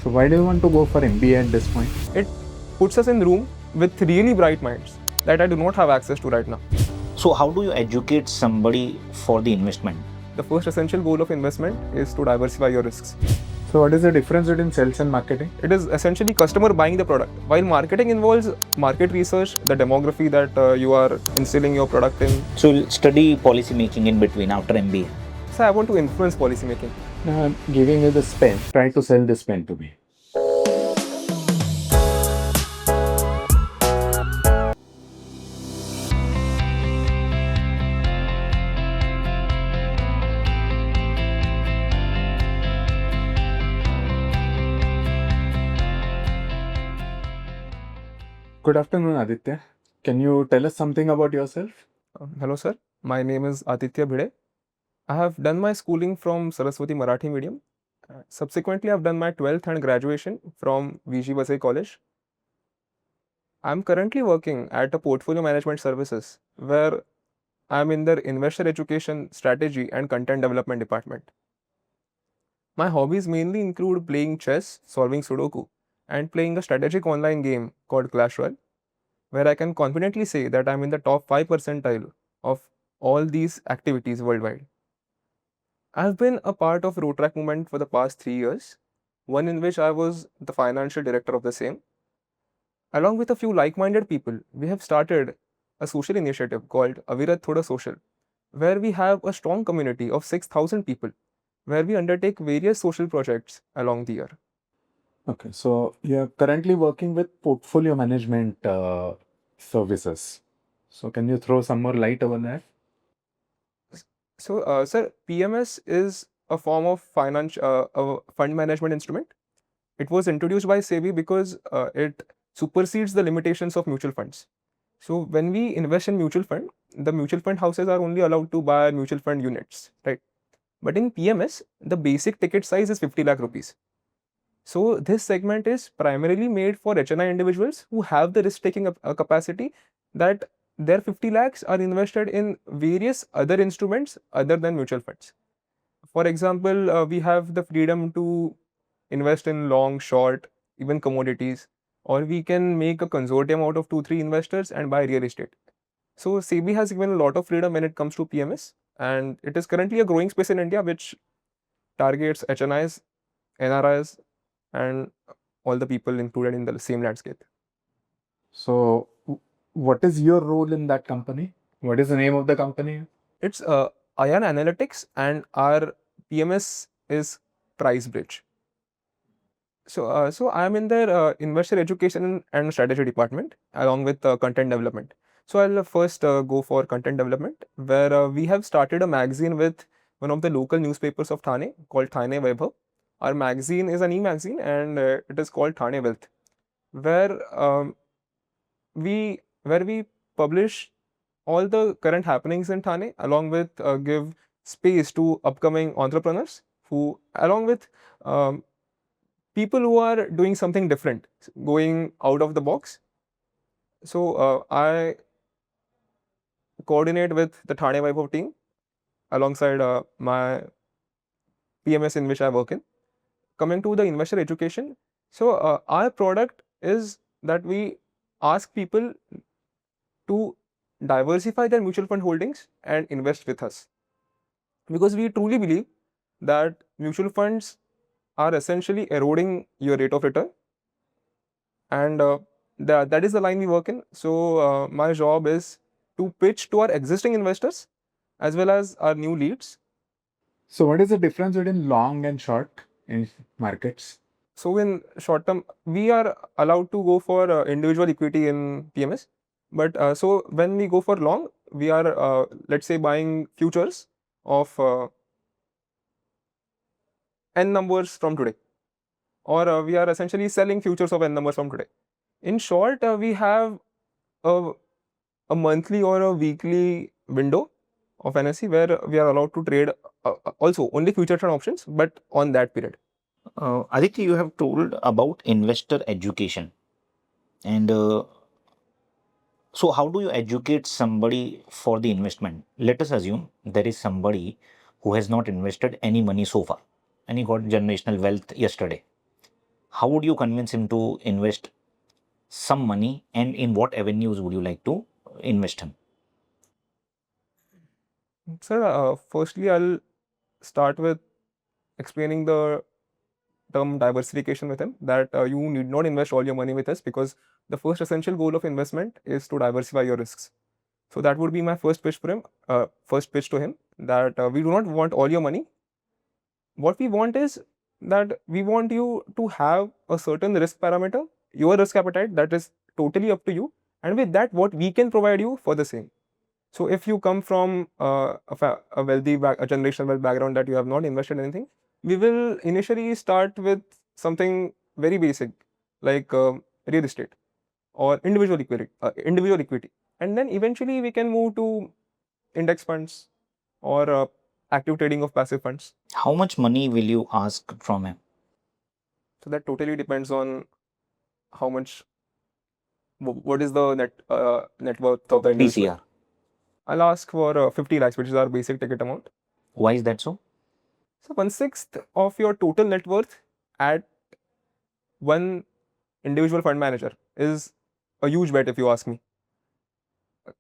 So why do you want to go for MBA at this point? It puts us in room with really bright minds that I do not have access to right now. So how do you educate somebody for the investment? The first essential goal of investment is to diversify your risks. So what is the difference between sales and marketing? It is essentially customer buying the product. While marketing involves market research, the demography that you are instilling your product in. So you'll study policy making in between after MBA. So I want to influence policy making. Now I'm giving you this pen. Try to sell this pen to me. Good afternoon, Aditya. Can you tell us something about yourself? Hello sir, my name is Aditya Bhide. I have done my schooling from Saraswati Marathi medium. Subsequently, I have done my 12th and graduation from 𝐲𝐨𝐿 College. I am currently working at a portfolio management services where I am in their investor education, strategy and content development department. My hobbies mainly include playing chess, solving Sudoku, and playing a strategic online game called Clash Royale, where I can confidently say that I am in the top 5 percentile of all these activities worldwide. I have been a part of Road movement for the past 3 years, one in which I was the financial director of the same. Along with a few like-minded people, we have started a social initiative called Avirat Thoda Social, where we have a strong community of 6,000 people, where we undertake various social projects along the year. Okay, so you're currently working with portfolio management services. So can you throw some more light over that? So, sir, PMS is a form of a fund management instrument. It was introduced by SEBI because it supersedes the limitations of mutual funds. So, when we invest in mutual fund, the mutual fund houses are only allowed to buy mutual fund units, right? But in PMS, the basic ticket size is 50 lakh rupees. So, this segment is primarily made for HNI individuals who have the risk-taking capacity that their 50 lakhs are invested in various other instruments other than mutual funds. For example, we have the freedom to invest in long, short, even commodities, or we can make a consortium out of 2-3 investors and buy real estate. So SEBI has given a lot of freedom when it comes to PMS, and it is currently a growing space in India which targets HNIs, NRIs, and all the people included in the same landscape. So what is your role in that company? What is the name of the company? It's ION Analytics, and our PMS is Price Bridge. So, so I am in their investor education and strategy department along with content development. So I'll first go for content development, where we have started a magazine with one of the local newspapers of Thane called 𝐻𝐨𝐬𝐻. Our magazine is an e-magazine and it is called Thane Wealth, where we publish all the current happenings in Thane, along with give space to upcoming entrepreneurs who, along with people who are doing something different, going out of the box. So I coordinate with the Thane 𝐻𝐻 team alongside my PMS in which I work in. Coming to the investor education, so our product is that we ask people to diversify their mutual fund holdings and invest with us, because we truly believe that mutual funds are essentially eroding your rate of return, and that is the line we work in. So my job is to pitch to our existing investors as well as our new leads. So what is the difference between long and short in markets? So in short term, we are allowed to go for individual equity in PMS. But so when we go for long, we are, let's say, buying futures of n numbers from today. Or we are essentially selling futures of n numbers from today. In short, we have a monthly or a weekly window of NSE where we are allowed to trade also only futures and options, but on that period. Aditya, you have told about investor education. And so how do you educate somebody for the investment? Let us assume there is somebody who has not invested any money so far and he got generational wealth yesterday. how would you convince him to invest some money, and in what avenues would you like to invest him? Sir, firstly, I'll start with explaining the term diversification with him, that you need not invest all your money with us, because the first essential goal of investment is to diversify your risks. So that would be my first pitch for him, first pitch to him, that we do not want all your money. What we want is that we want you to have a certain risk parameter, your risk appetite, that is totally up to you, and with that, what we can provide you for the same. So if you come from a wealthy a generational wealth background that you have not invested in anything, we will initially start with something very basic, like real estate or individual equity, and then eventually we can move to index funds or active trading of passive funds. How much money will you ask from him? So that totally depends on how much, what is the net worth of the individual. TCR. I'll ask for 50 lakhs, which is our basic ticket amount. Why is that so? So 1/6 of your total net worth at one individual fund manager is a huge bet, if you ask me.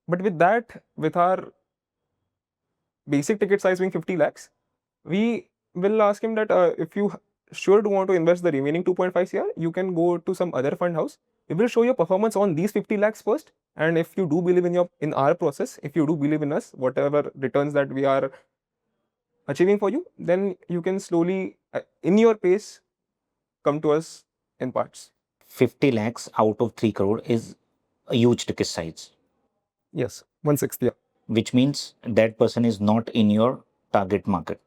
But with that, with our basic ticket size being 50 lakhs, we will ask him that if you sure do want to invest the remaining 2.5 CR, you can go to some other fund house. We will show your performance on these 50 lakhs first. And if you do believe in our process, if you do believe in us, whatever returns that we are achieving for you, then you can slowly, in your pace, come to us in parts. 50 lakhs out of 3 crore is a huge ticket size. Yes, 1/6, yeah. Which means that person is not in your target market.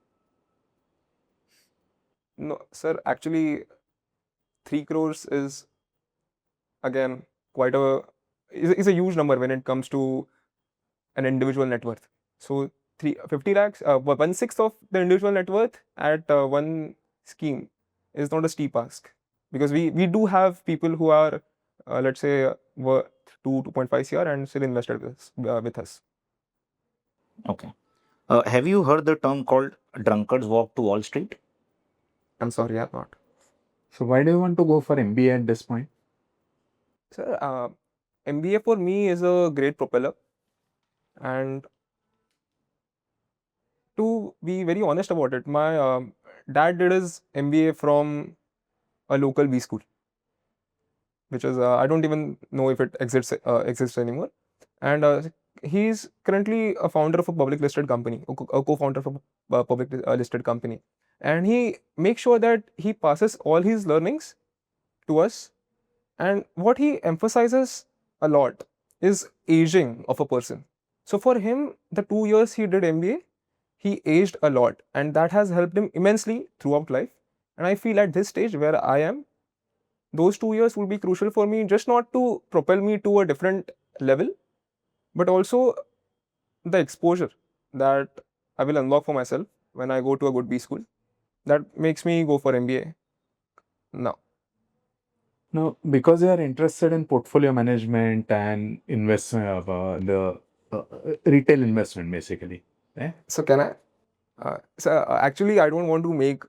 No, sir, actually, 3 crores is, again, is a huge number when it comes to an individual net worth. So 50 lakhs, 1/6 of the individual net worth at one scheme is not a steep ask, because we do have people who are, let's say, worth 2.5 CR and still invested with us. Okay. Have you heard the term called drunkards walk to Wall Street? I'm sorry, I have not. So why do you want to go for MBA at this point? Sir, MBA for me is a great propeller, and to be very honest about it, my dad did his MBA from a local B school, which is I don't even know if it exists anymore, and he's currently a founder of a public listed company, a co-founder of a public listed company, and he makes sure that he passes all his learnings to us. And what he emphasizes a lot is aging of a person. So for him, the 2 years he did MBA, he aged a lot, and that has helped him immensely throughout life. And I feel at this stage where I am, those 2 years will be crucial for me, just not to propel me to a different level, but also the exposure that I will unlock for myself when I go to a good B school. That makes me go for MBA now. No, because you are interested in portfolio management and retail investment, basically. Eh? So can I? Actually, I don't want to make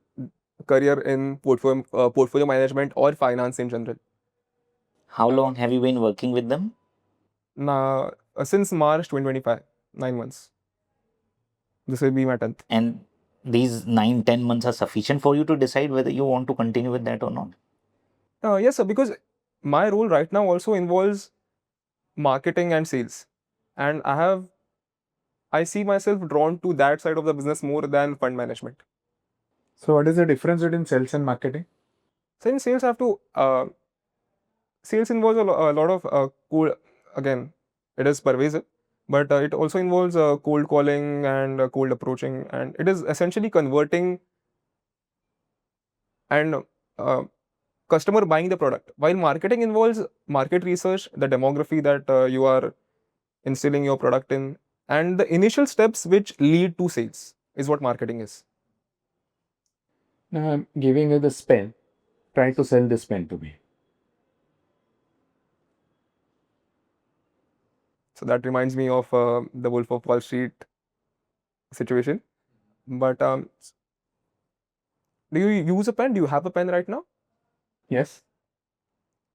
career in portfolio management or finance in general. How long have you been working with them? Now, since March 2025, 9 months. This will be my 10th. And these 9-10 months are sufficient for you to decide whether you want to continue with that or not? Yes, sir, because my role right now also involves marketing and sales. And I see myself drawn to that side of the business more than fund management. So what is the difference between sales and marketing? So in sales, sales involves a lot of cold, again, it is pervasive, but it also involves cold calling and cold approaching, and it is essentially converting and customer buying the product, while marketing involves market research, the demography that you are instilling your product in, and the initial steps which lead to sales is what marketing is. Now I'm giving you this pen. Try to sell this pen to me. So that reminds me of the Wolf of Wall Street situation. But do you use a pen? Do you have a pen right now? Yes.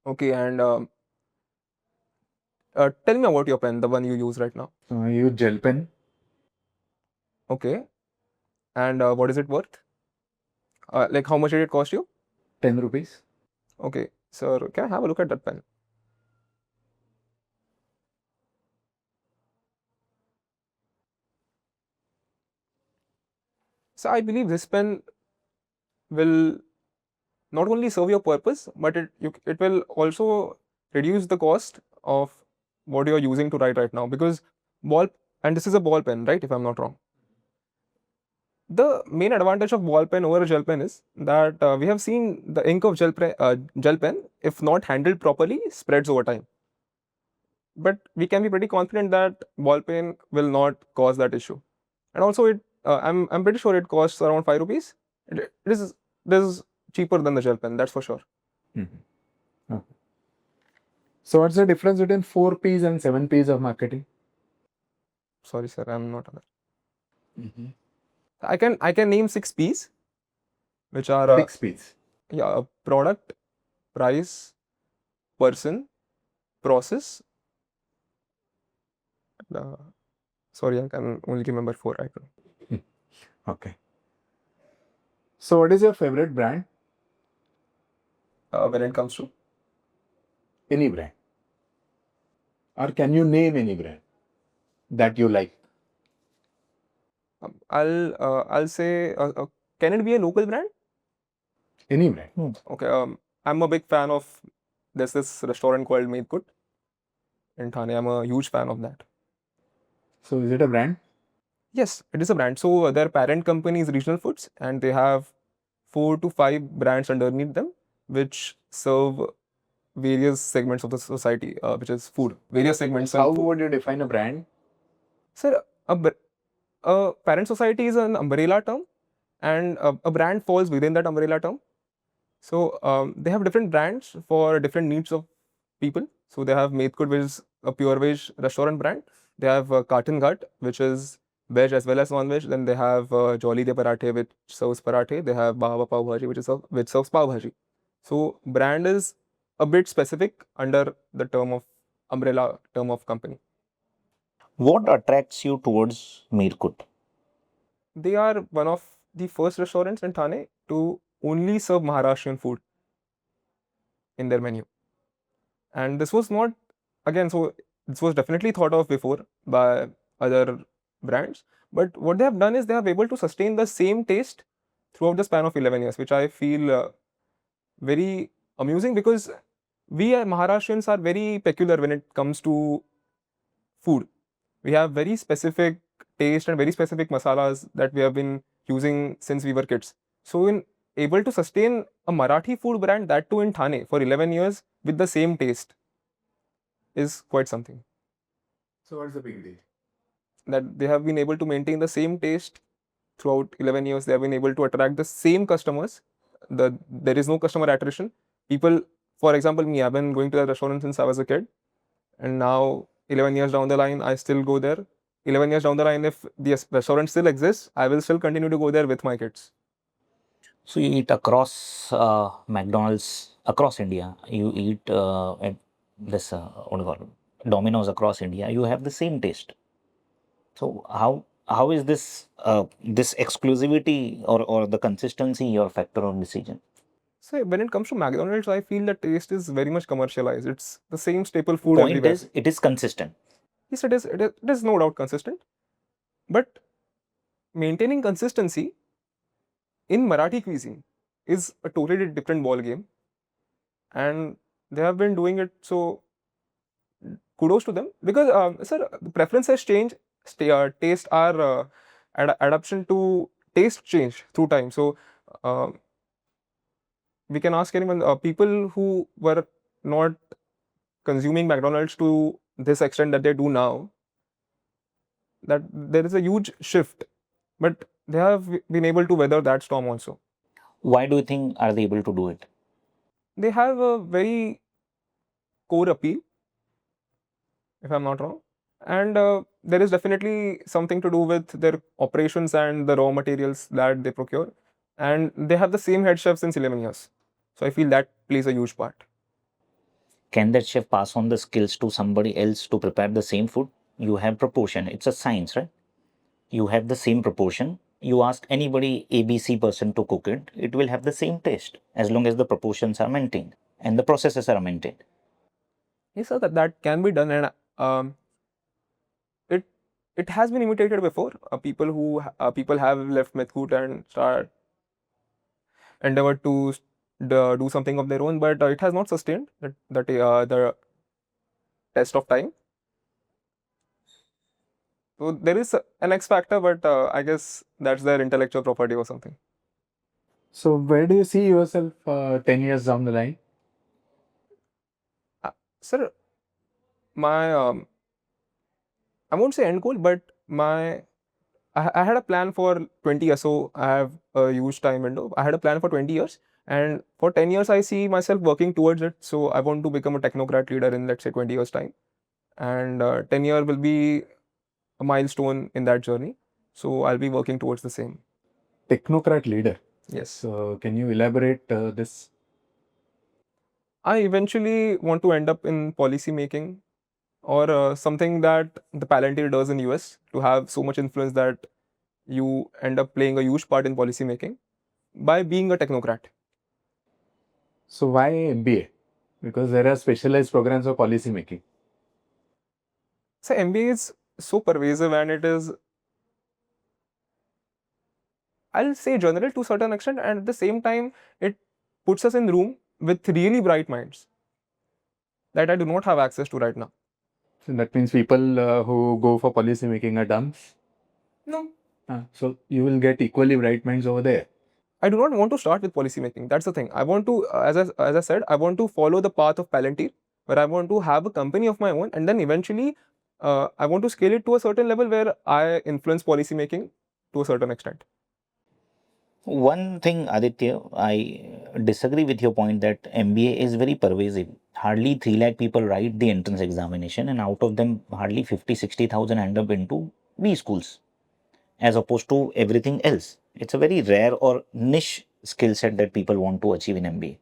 Okay, and tell me about your pen, the one you use right now. So I use gel pen. Okay, and what is it worth? Like how much did it cost you? 10 rupees. Okay, sir, can I have a look at that pen? So I believe this pen will not only serve your purpose, but it will also reduce the cost of what you are using to write right now, because ball, and this is a ball pen, right, if I'm not wrong. The main advantage of ball pen over a gel pen is that we have seen the ink of gel pen, if not handled properly, spreads over time. But we can be pretty confident that ball pen will not cause that issue. And also, I'm pretty sure it costs around 5 rupees. It is cheaper than the gel pen, that's for sure. Okay. So what's the difference between 4 Ps and 7 Ps of marketing? Sorry, sir, I'm not aware. I can name 6 Ps, which are 6 Ps. yeah, product, price, person, process. Sorry, I can only remember 4 right now. Okay. So what is your favorite brand? When it comes to Any brand. Or can you name any brand that you like? I'll say, can it be a local brand? Any brand. Okay, I'm a big fan of this restaurant called 𝐦𝐸𝐴 in Thane. I'm a huge fan of that. So is it a brand? Yes, it is a brand. So their parent company is Regional Foods, and they have 4 to 5 brands underneath them, which serve various segments of the society, which is food. Various segments. How would you define a brand? Sir, a parent society is an umbrella term, and a brand falls within that umbrella term. So they have different brands for different needs of people. So they have 𝐸𝐴, which is a pure veg restaurant brand. They have 𝐶𝐫𝐵, which is veg as well as non-veg. Then they have 𝐲𝐨𝐿𝐴 parathe, which serves parathe. They have 𝐵𝐴 pav bhaji, which serves pav bhaji. So brand is a bit specific under the term of umbrella term of company. What attracts you towards 𝐸𝐴? They are one of the first restaurants in Thane to only serve Maharashtrian food in their menu. And this was not, again, so this was definitely thought of before by other brands. But what they have done is they have able to sustain the same taste throughout the span of 11 years, which I feel very amusing, because we Maharashtrians are very peculiar when it comes to food. We have very specific taste and very specific masalas that we have been using since we were kids. So in able to sustain a Marathi food brand, that too in Thane, for 11 years with the same taste, is quite something. So what's the big deal? That they have been able to maintain the same taste throughout 11 years. They have been able to attract the same customers. There is no customer attrition. People, for example, me, I've been going to the restaurant since I was a kid, and now 11 years down the line, I still go there. 11 years down the line, if the restaurant still exists, I will still continue to go there with my kids. So you eat across McDonald's across India. You eat at this what do you call it? Domino's across India. You have the same taste. So how is this this exclusivity or the consistency your factor of decision? So when it comes to McDonald's, I feel the taste is very much commercialized. It's the same staple food Point everywhere. is, it is consistent. Yes, it is. It is no doubt consistent. But maintaining consistency in Marathi cuisine is a totally different ball game, and they have been doing it. So kudos to them, because sir, the preferences change, taste are adaptation to taste change through time. So we can ask anyone, people who were not consuming McDonald's to this extent that they do now, that there is a huge shift, but they have been able to weather that storm also. Why do you think are they able to do it? They have a very core appeal, if I'm not wrong, and there is definitely something to do with their operations and the raw materials that they procure, and they have the same head chef since 11 years. So I feel that plays a huge part. Can that chef pass on the skills to somebody else to prepare the same food? You have proportion. It's a science, right? You have the same proportion. You ask anybody ABC person to cook it, it will have the same taste as long as the proportions are maintained and the processes are maintained. Yes, sir, that can be done, and it it has been imitated before. People have left Methcoot and start endeavored to do something of their own, but it has not sustained the test of time. So there is an X factor, but I guess that's their intellectual property or something. So where do you see yourself 10 years down the line? Sir, my I won't say end goal, but I had a plan for 20 years, so I have a huge time window. I had a plan for 20 years, and for 10 years, I see myself working towards it. So I want to become a technocrat leader in, let's say, 20 years' time. And 10 year will be a milestone in that journey. So I'll be working towards the same. Technocrat leader. Yes. So can you elaborate this? I eventually want to end up in policy making or something that the Palantir does in US, to have so much influence that you end up playing a huge part in policy making by being a technocrat. So why MBA? Because there are specialized programs of policy making. So MBA is so pervasive, and it is, I'll say, general to a certain extent, and at the same time, it puts us in room with really bright minds that I do not have access to right now. So that means people who go for policy making are dumps? No. So you will get equally bright minds over there. I do not want to start with policy making. That's the thing. I want to, as I said, I want to follow the path of Palantir, where I want to have a company of my own, and then eventually I want to scale it to a certain level where I influence policy making to a certain extent. One thing, Aditya, I disagree with your point that MBA is very pervasive. Hardly 3 lakh people write the entrance examination, and out of them, hardly 50-60,000 end up into B schools, as opposed to everything else. It's a very rare or niche skill set that people want to achieve in MBA.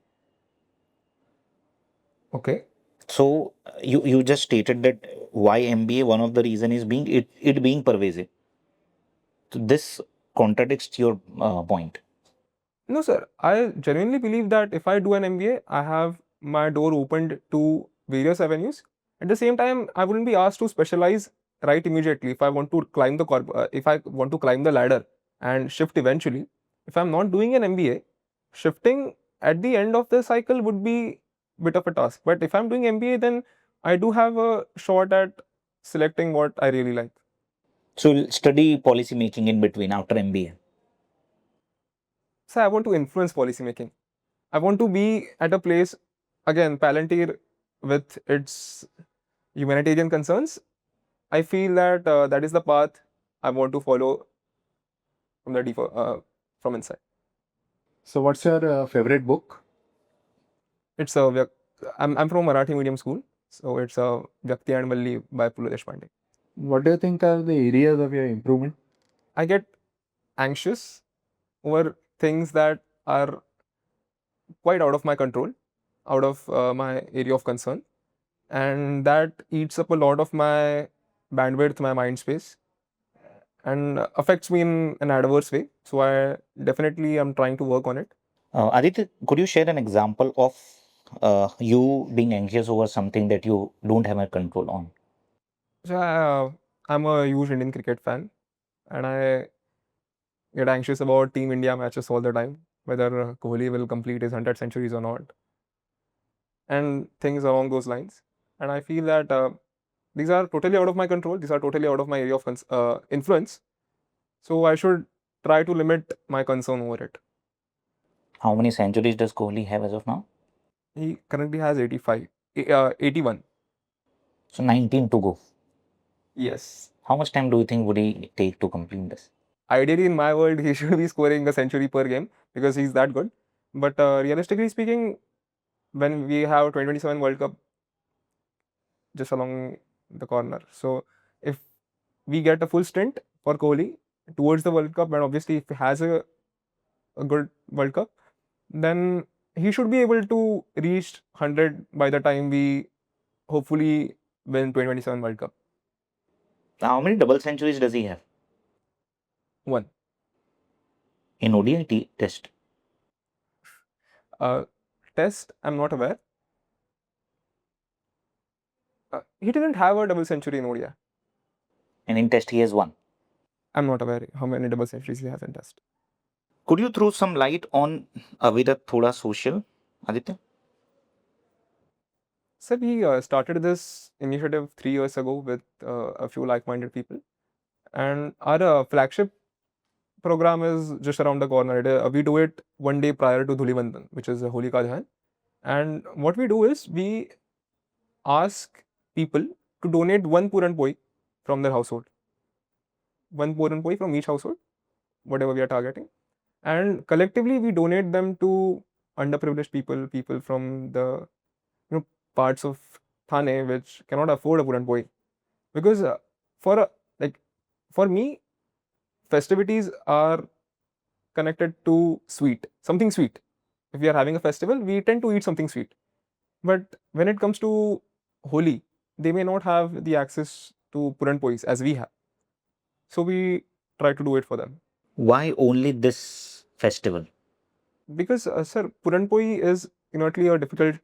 Okay. So you just stated that why MBA, one of the reason is being it being pervasive. So this contradicts your point. No, sir. I genuinely believe that if I do an MBA, I have my door opened to various avenues. At the same time, I wouldn't be asked to specialize right immediately if I want to climb if I want to climb the ladder and shift eventually. If I'm not doing an MBA, shifting at the end of the cycle would be a bit of a task. But if I'm doing MBA, then I do have a shot at selecting what I really like. So you'll study policy making in between after MBA. So I want to influence policy making. I want to be at a place, again, Palantir, with its humanitarian concerns. I feel that that is the path I want to follow from from inside. So what's your favorite book? It's I'm from Marathi medium school, so it's a 𝐲𝐨𝐻 by Puli. What do you think are the areas of your improvement? I get anxious over things that are quite out of my control, out of my area of concern, and that eats up a lot of my bandwidth, my mind space, and affects me in an adverse way. So I definitely am trying to work on it. Aditya, could you share an example of you being anxious over something that you don't have a control on? So I'm a huge Indian cricket fan, and I get anxious about Team India matches all the time, whether Kohli will complete his 100 centuries or not, and things along those lines. And I feel that these are totally out of my control. These are totally out of my area of influence. So I should try to limit my concern over it. How many centuries does Kohli have as of now? He currently has 81. So 19 to go. Yes. How much time do you think would he take to complete this? Ideally, in my world, he should be scoring a century per game because he's that good. But realistically speaking, when we have 2027 World Cup just along the corner, so if we get a full stint for Kohli towards the World Cup, and obviously if he has a good World Cup, then he should be able to reach 100 by the time we hopefully win 2027 World Cup. How many double centuries does he have? 1. In ODI test? Test, I'm not aware. He didn't have a double century in ODI. And in test he has 1. I'm not aware how many double centuries he has in test. Could you throw some light on Avirat Thoda Social, Aditya? Sir, we started this initiative 3 years ago with a few like-minded people. And our flagship program is just around the corner. We do it one day prior to Dhuli Bandhan, which is Holika Dahan. And what we do is we ask people to donate 1 Puran Poi from their household. 1 Puran Poi from each household, whatever we are targeting. And collectively we donate them to underprivileged people, people from the parts of Thane which cannot afford a Puran Poi. Because for me, festivities are connected to sweet, something sweet. If we are having a festival, we tend to eat something sweet. But when it comes to Holi, they may not have the access to Puran Pois as we have. So we try to do it for them. Why only this festival? Because, sir, Puran Poi is innately a difficult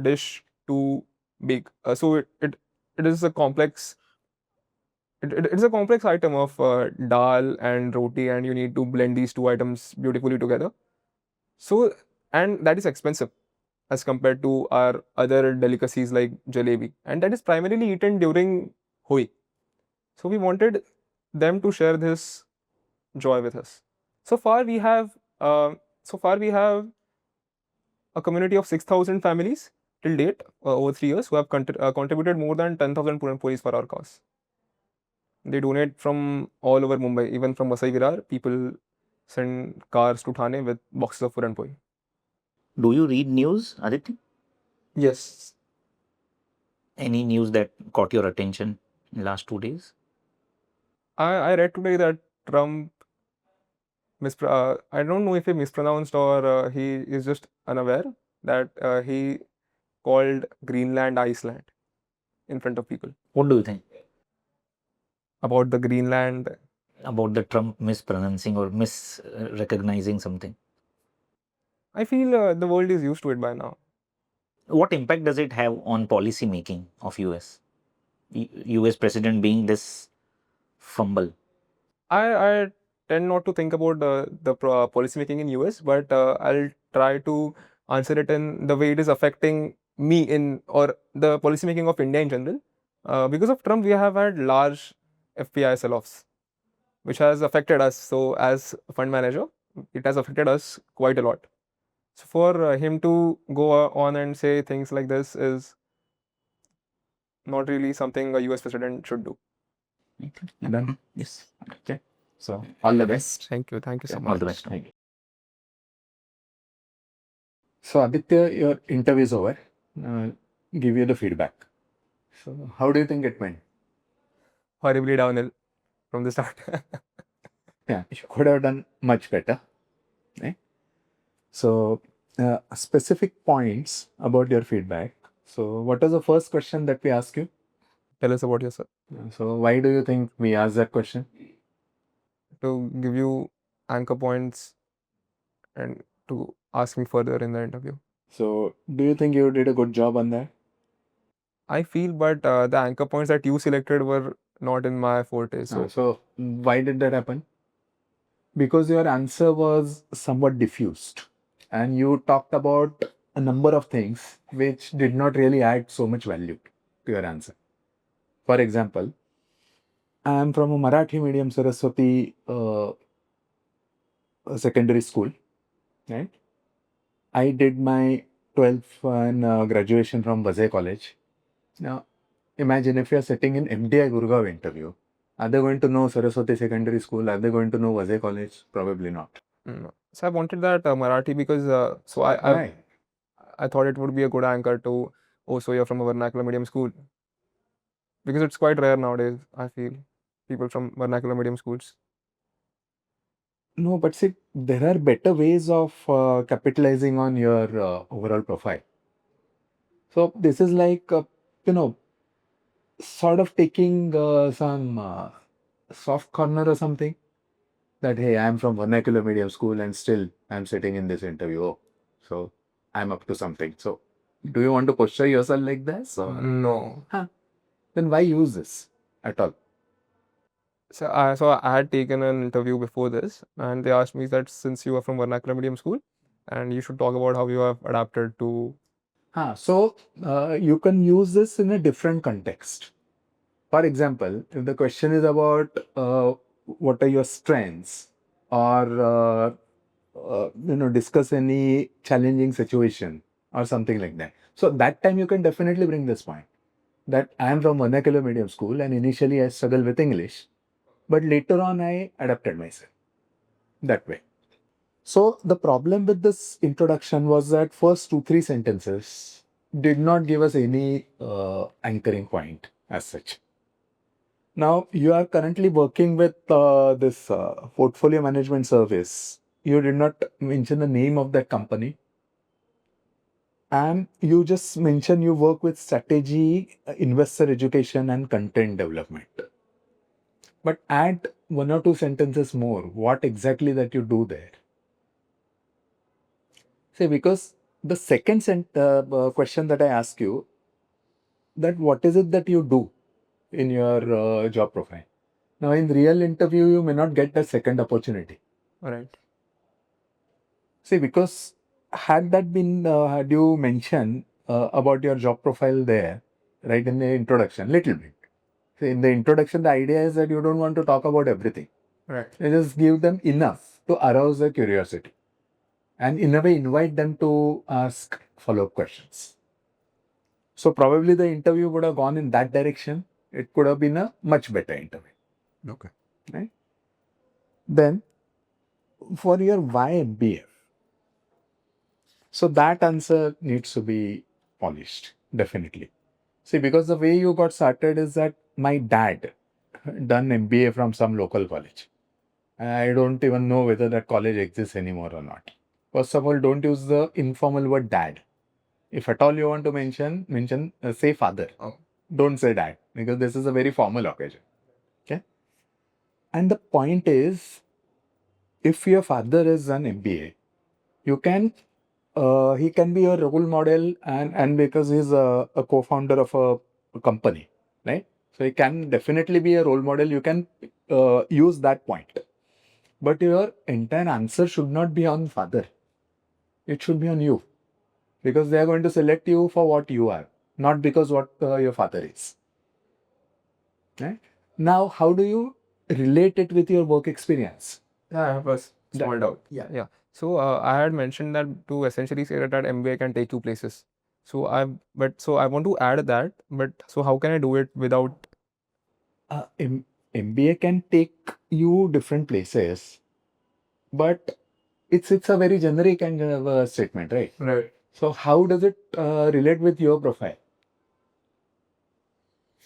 dish to bake. So it is a complex. It's a complex item of dal and roti, and you need to blend these two items beautifully together. So, and that is expensive as compared to our other delicacies like jalebi, and that is primarily eaten during Hoi. So we wanted them to share this joy with us. So far we have a community of 6,000 families till date over 3 years who have contributed more than 10,000 Puran Polis for our cause. They donate from all over Mumbai, even from Vasai Virar. People send cars to Thane with boxes of Puran Poi. Do you read news, Aditya? Yes. Any news that caught your attention in last 2 days? I read today that Trump I don't know if he mispronounced or he is just unaware that he called Greenland Iceland in front of people. What do you think About the Greenland? about the Trump mispronouncing or misrecognizing something? I feel the world is used to it by now. What impact does it have on policy making of US? US president being this fumble. I tend not to think about the policy making in US, but I'll try to answer it in the way it is affecting me in or the policy making of India in general. Because of Trump, we have had large FPI sell-offs, which has affected us. So as a fund manager, it has affected us quite a lot. So for him to go on and say things like this is not really something a US president should do. Done. Yes. Okay. So all the best. Thank you so All much. the best. Thank you. So Aditya, your interview is over. Give you the feedback. So how do you think it went? Horribly downhill from the start. Yeah, you could have done much better. Right? So specific points about your feedback. So what was the first question that we asked you? Tell us about yourself. So why do you think we asked that question? To give you anchor points and to ask me further in the interview. So do you think you did a good job on that? I feel, but the anchor points that you selected were not in my forte. So why did that happen? Because your answer was somewhat diffused and you talked about a number of things which did not really add so much value to your answer. For example, I am from a Marathi medium Saraswati secondary school, right? I did my 12th and graduation from Vazai College. Now, imagine if you are sitting in MDI Gurgaon interview, are they going to know Saraswati Secondary School? Are they going to know Vazai College? Probably not. So I wanted that Marathi because Right. I thought it would be a good anchor to also you're from a vernacular medium school, because it's quite rare nowadays. I feel people from vernacular medium schools. No, but see, there are better ways of capitalizing on your overall profile. So this is like, sort of taking some soft corner or something. That, hey, I'm from vernacular medium school and still I'm sitting in this interview. Oh, so I'm up to something. So do you want to posture yourself like this? Or? No. Then why use this at all? So I had taken an interview before this, and they asked me that since you are from vernacular medium school, and you should talk about how you have adapted to. So you can use this in a different context. For example, if the question is about what are your strengths, or discuss any challenging situation or something like that. So that time you can definitely bring this point that I am from vernacular medium school and initially I struggled with English, but later on I adapted myself that way. So the problem with this introduction was that first 2-3 sentences did not give us any anchoring point as such. Now you are currently working with this portfolio management service. You did not mention the name of that company. And you just mentioned you work with strategy, investor education, and content development. But add 1 or 2 sentences more. What exactly that you do there? See, because the second question that I ask you, that what is it that you do in your job profile? Now, in real interview, you may not get the second opportunity. Right. See, because had you mentioned about your job profile there, right in the introduction, little bit. See, in the introduction, the idea is that you don't want to talk about everything. Right. You just give them enough to arouse their curiosity, and in a way invite them to ask follow-up questions. So probably the interview would have gone in that direction. It could have been a much better interview. Okay. Right? Then for your why MBA, so that answer needs to be polished, definitely. See, because the way you got started is that my dad done MBA from some local college. I don't even know whether that college exists anymore or not. First of all, don't use the informal word dad. If at all you want to mention say father. Oh. Don't say dad, because this is a very formal occasion. Okay. And the point is, if your father is an MBA, you can he can be a role model, and because he's a co-founder of a company, right? So he can definitely be a role model. You can use that point, but your entire answer should not be on father. It should be on you, because they are going to select you for what you are, not because what your father is. Right? Now, how do you relate it with your work experience? Yeah, I have a small doubt. Yeah. So I had mentioned that to essentially say that MBA can take you places. So I want to add that. But so how can I do it without? MBA can take you different places, but it's a very generic kind of a statement, right? Right. So how does it relate with your profile?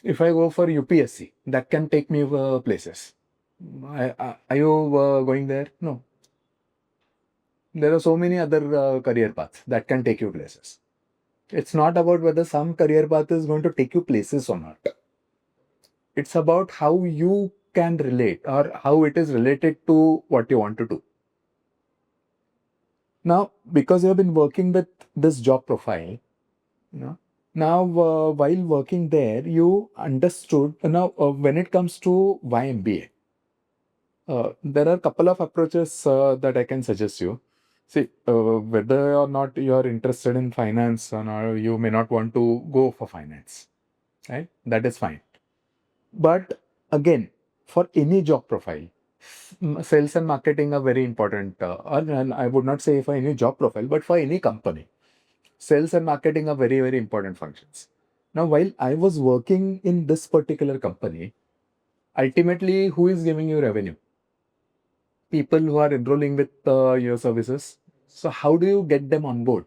If I go for UPSC, that can take me places. Are you going there? No. There are so many other career paths that can take you places. It's not about whether some career path is going to take you places or not. It's about how you can relate, or how it is related to what you want to do. Now, because you have been working with this job profile, now while working there, you understood. Now, when it comes to why MBA, there are a couple of approaches that I can suggest you. See, whether or not you are interested in finance or not, you may not want to go for finance, right? That is fine. But again, for any job profile, sales and marketing are very important. And I would not say for any job profile, but for any company, sales and marketing are very, very important functions. Now, while I was working in this particular company, ultimately, who is giving you revenue? People who are enrolling with your services. So how do you get them on board?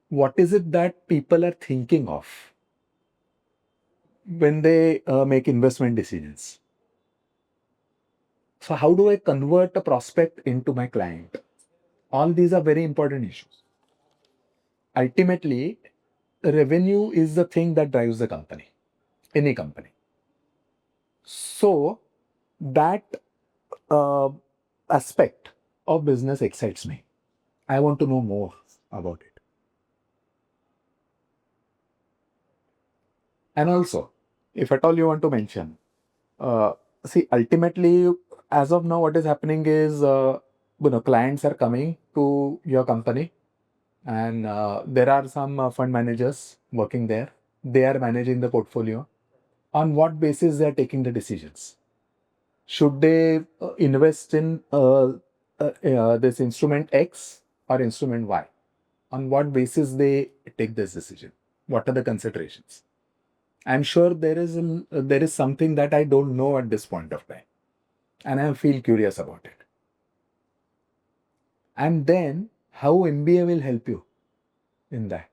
What is it that people are thinking of when they make investment decisions? So how do I convert a prospect into my client? All these are very important issues. Ultimately, revenue is the thing that drives the company, any company. So that aspect of business excites me. I want to know more about it. And also, if at all you want to mention, see, ultimately, as of now, what is happening is, clients are coming to your company, and there are some fund managers working there. They are managing the portfolio. On what basis they are taking the decisions? Should they invest in this instrument X or instrument Y? On what basis they take this decision? What are the considerations? I'm sure there is something that I don't know at this point of time, and I feel curious about it. And then how MBA will help you in that.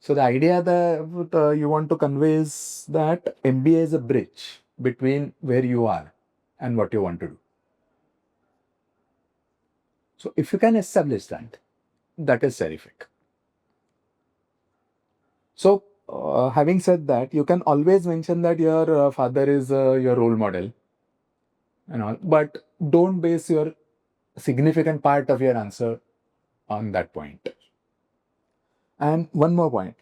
So the idea that you want to convey is that MBA is a bridge between where you are and what you want to do. So if you can establish that, that is terrific. So having said that, you can always mention that your father is your role model and all, but don't base your significant part of your answer on that point. And one more point.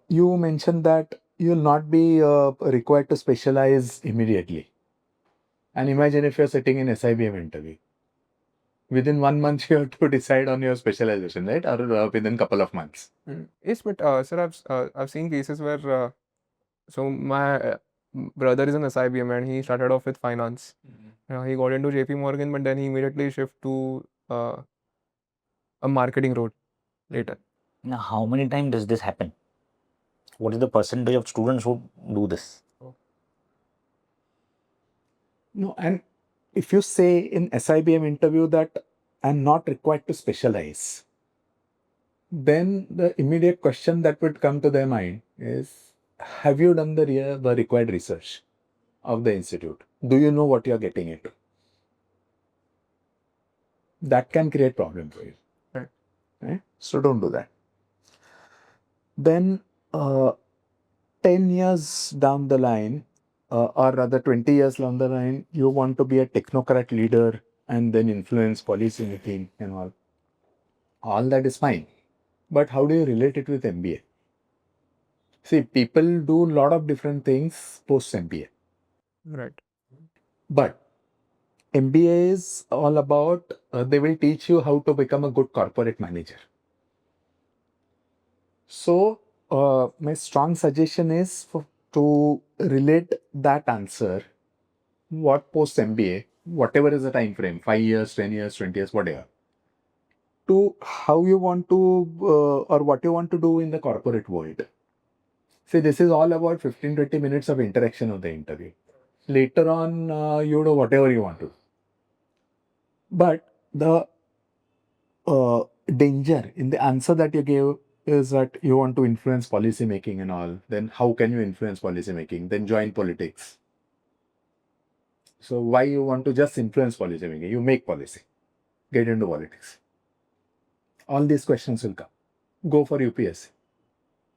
You mentioned that you will not be required to specialize immediately. And imagine if you're sitting in SIBM interview. Within 1 month, you have to decide on your specialization, right? Or within a couple of months. Yes, but sir, I've seen cases where so my brother is in SIBM and he started off with finance. He got into JP Morgan, but then he immediately shifted to a marketing role later. Now, how many times does this happen? What is the percentage of students who do this? No, and if you say in SIBM interview that I'm not required to specialize, then the immediate question that would come to their mind is, have you done the required research of the institute? Do you know what you're getting into? That can create problem for you. Right? So don't do that. Then 10 years down the line, or rather 20 years down the line, you want to be a technocrat leader and then influence policy making and all. All that is fine. But how do you relate it with MBA? See, people do a lot of different things post MBA. Right. But MBA is all about, they will teach you how to become a good corporate manager. So, my strong suggestion is to relate that answer, what post MBA, whatever is the time frame, 5 years, 10 years, 20 years, whatever, to how you want to or what you want to do in the corporate world. See, this is all about 15-20 minutes of interaction of the interview. Later on, you do whatever you want to. But the danger in the answer that you gave is that you want to influence policy making and all. Then how can you influence policy making? Then join politics. So why you want to just influence policy making? You make policy. Get into politics. All these questions will come. Go for UPSC.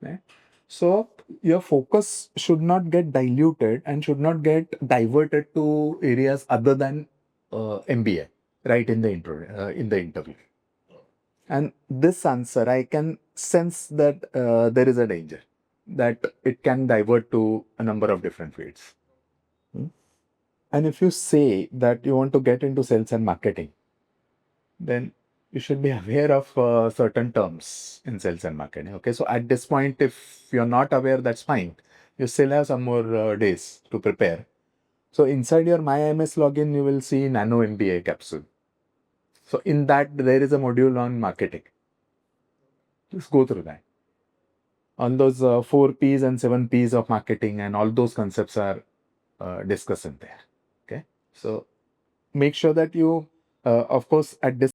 Right? So your focus should not get diluted and should not get diverted to areas other than MBA right in the interview. And this answer, I can sense that there is a danger that it can divert to a number of different fields. And if you say that you want to get into sales and marketing, then you should be aware of certain terms in sales and marketing. Okay, so at this point, if you're not aware, that's fine. You still have some more days to prepare. So inside your My IMS login, you will see Nano MBA capsule. So in that, there is a module on marketing. Just go through that. On those 4 P's and 7 P's of marketing, and all those concepts are discussed in there. Okay, so make sure that you, of course, at this